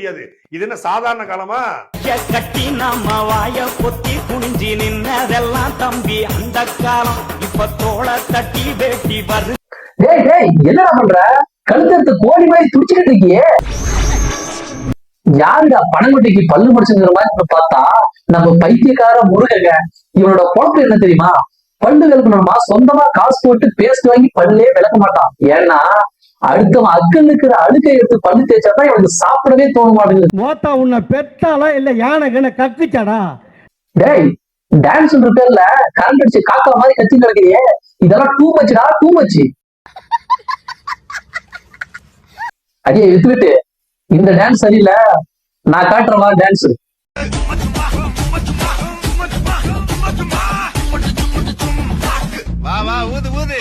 இது என்ன சாதாரண காலமா? கட்டி நாம வாய பொத்தி குனிஞ்சி நின்னதெல்லாம் தம்பி அந்த காலம். இப்ப தோள தட்டி வேட்டி வரு. என்ன பண்ற? கழுத்து கோழி மாதிரி துடிச்சுக்கிட்டு இருக்கியே. யாருடா பணங்குட்டிக்கு பல்லு முடிச்சுங்கிற மாதிரி பார்த்தா நம்ம பைத்தியக்கார முருகங்க. இவனோட பொழப்பு என்ன தெரியுமா? பல்லு விளக்கணுமா சொந்தமா காசு போட்டு பேஸ்ட் வாங்கி பல்லே விளக்க மாட்டான். ஏன்னா அடுத்தவன் அக்கல் இருக்கிற அழுக்கை எடுத்து பல்லு தேய்ச்சாதான் இவனுக்கு சாப்பிடவே தோண மாட்டேங்குது. மோத்தா உன்னை பெத்தாலா இல்ல யானை கக்குச்சாடா? டேய், டான்ஸ் பேர்ல கரண்ட் அடிச்சு காக்கா மாதிரி கத்தி கிடக்குறியே, இதெல்லாம் டூ மச்டா, டூ மச். அடியே வித்துக்கிட்டு இந்த டான்ஸ் சரியில்லை, நான் காட்டுறவா டான்ஸ். வா வா ஊது ஊது.